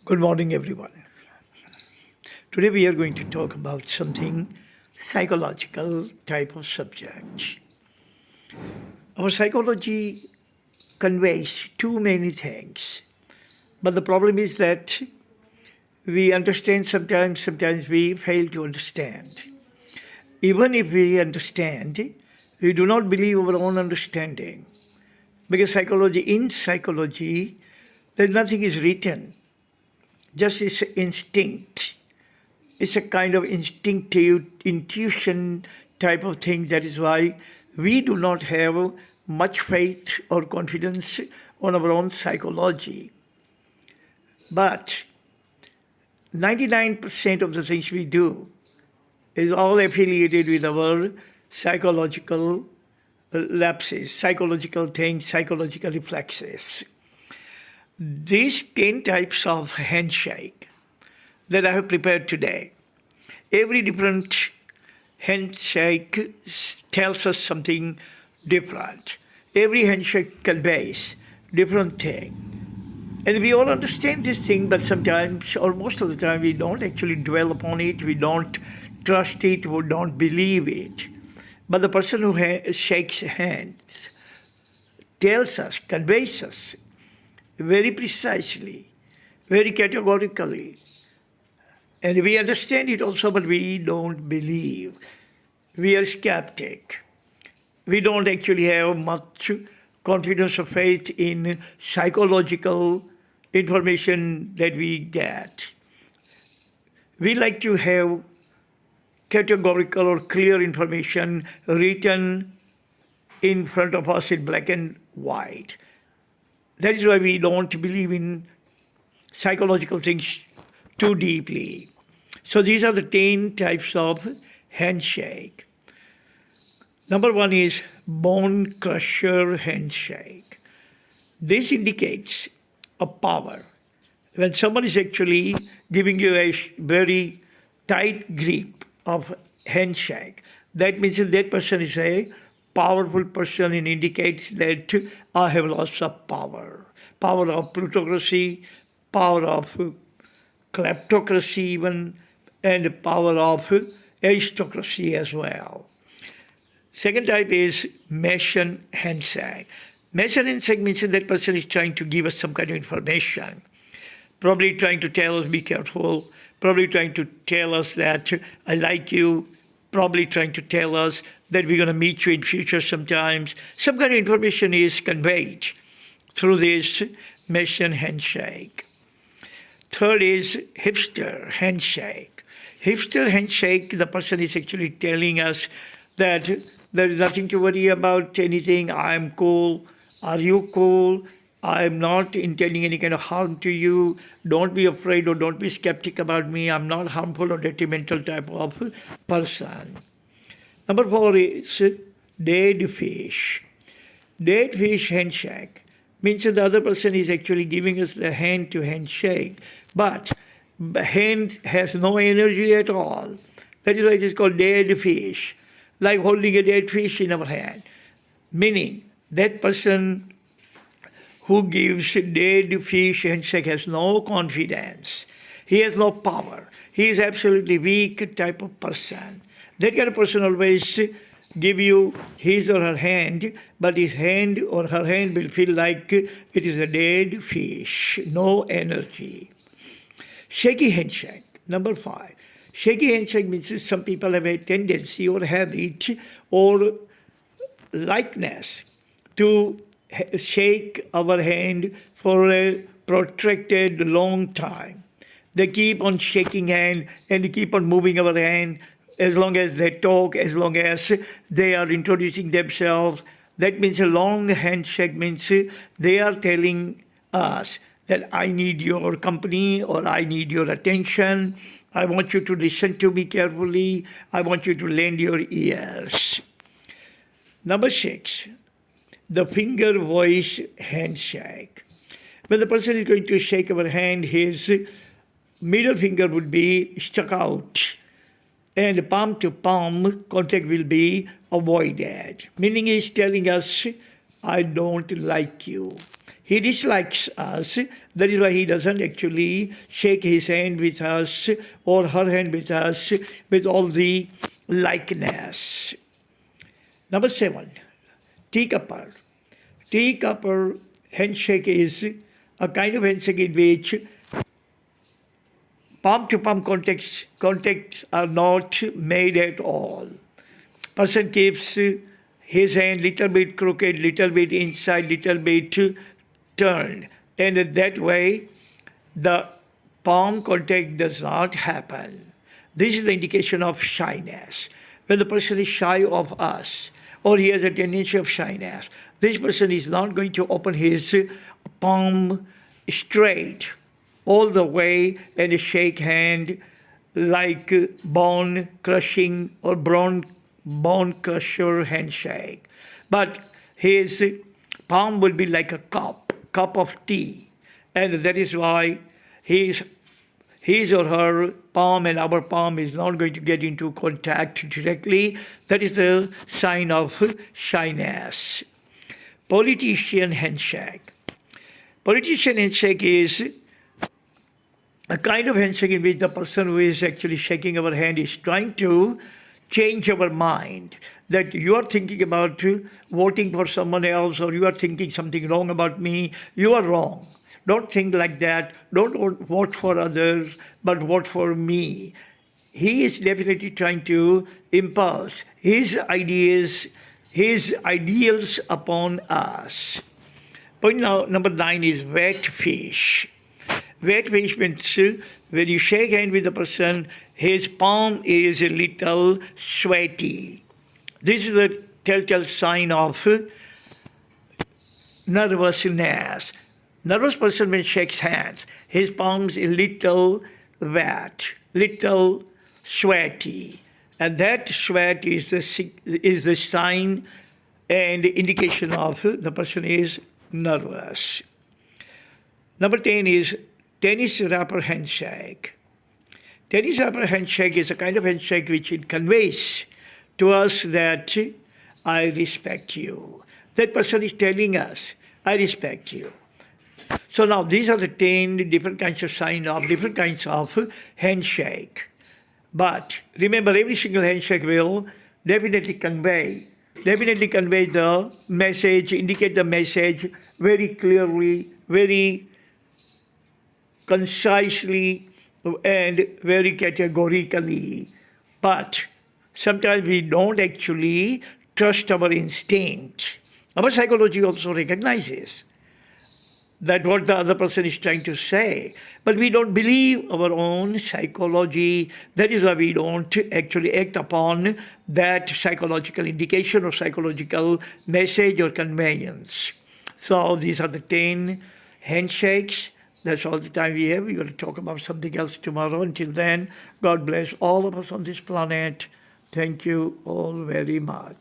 Good morning, everyone. Today we are going to talk about something psychological type of subject. Our psychology conveys too many things, but the problem is that we understand sometimes we fail to understand. Even if we understand, we do not believe our own understanding. Because in psychology, there's nothing is written, just it's instinct. It's a kind of instinctive intuition type of thing. That is why we do not have much faith or confidence on our own psychology. But 99% of the things we do is all affiliated with our psychological lapses, psychological things, psychological reflexes. These 10 types of handshake that I have prepared today, every different handshake tells us something different. Every handshake conveys different thing. And we all understand this thing, but sometimes, or most of the time, we don't actually dwell upon it, we don't trust it, we don't believe it. But the person who shakes hands tells us, conveys us very precisely, very categorically. And we understand it also, but we don't believe. We are skeptic. We don't actually have much confidence or faith in psychological information that we get. We like to have categorical or clear information written in front of us in black and white. That is why we don't believe in psychological things too deeply. So these are the 10 types of handshake. Number one is bone crusher handshake. This indicates a power. When someone is actually giving you a very tight grip of handshake, that means that person is a powerful person and indicates that I have lots of power. Power of plutocracy, power of kleptocracy even, and the power of aristocracy as well. Second type is Mason handshake. Mason handshake means that person is trying to give us some kind of information, probably trying to tell us be careful, probably trying to tell us that I like you, probably trying to tell us that we're going to meet you in future sometimes. Some kind of information is conveyed through this Mason handshake. Third is hipster handshake. Hipster handshake, the person is actually telling us that there is nothing to worry about anything. I'm cool. Are you cool? I'm not intending any kind of harm to you. Don't be afraid or don't be skeptic about me. I'm not harmful or detrimental type of person. Number four is dead fish. Dead fish handshake means that the other person is actually giving us the hand to handshake, but the hand has no energy at all. That is why it is called dead fish, like holding a dead fish in our hand. Meaning that person who gives dead fish handshake has no confidence. He has no power. He is absolutely weak type of person. That kind of person always give you his or her hand, but his hand or her hand will feel like it is a dead fish, no energy. Shaky handshake, number five. Shaky handshake means some people have a tendency or habit or likeness to shake our hand for a protracted long time. They keep on shaking hand and they keep on moving our hand as long as they talk, as long as they are introducing themselves. That means a long handshake means they are telling us that I need your company or I need your attention. I want you to listen to me carefully. I want you to lend your ears. Number six, the finger voice handshake. When the person is going to shake our hand, his middle finger would be stuck out and palm to palm contact will be avoided. Meaning he's telling us, I don't like you. He dislikes us. That is why he doesn't actually shake his hand with us or her hand with us with all the likeness. Number 7, teacuper. Teacuper handshake is a kind of handshake in which palm-to-palm contacts are not made at all. Person keeps his hand little bit crooked, little bit inside, little bit turned. And that way, the palm contact does not happen. This is the indication of shyness. When the person is shy of us, or he has a tendency of shyness, this person is not going to open his palm straight all the way and shake hand like bone crushing or bone crusher handshake. But his palm will be like a cup of tea. And that is why his or her palm and our palm is not going to get into contact directly. That is a sign of shyness. Politician handshake. Politician handshake is a kind of handshake in which the person who is actually shaking our hand is trying to change our mind, that you are thinking about voting for someone else or you are thinking something wrong about me. You are wrong. Don't think like that. Don't vote for others, but vote for me. He is definitely trying to impose his ideas, his ideals upon us. Point now, number 9 is wet fish. Wet fish means when you shake hand with the person, his palm is a little sweaty. This is a telltale sign of nervousness. Nervous person when shakes hands, his palms a little wet, little sweaty. And that sweat is the sign and indication of the person is nervous. Number 10 is tennis wrapper handshake. Tennis wrapper handshake is a kind of handshake which it conveys to us that I respect you. That person is telling us, I respect you. So now these are the 10 different kinds of sign of different kinds of handshake. But remember, every single handshake will definitely convey the message, indicate the message very clearly, very concisely, and very categorically. But sometimes we don't actually trust our instinct. Our psychology also recognizes that what the other person is trying to say, but we don't believe our own psychology. That is why we don't actually act upon that psychological indication or psychological message or conveyance. So these are the 10 handshakes. That's all the time we have. We're going to talk about something else tomorrow. Until then, God bless all of us on this planet. Thank you all very much.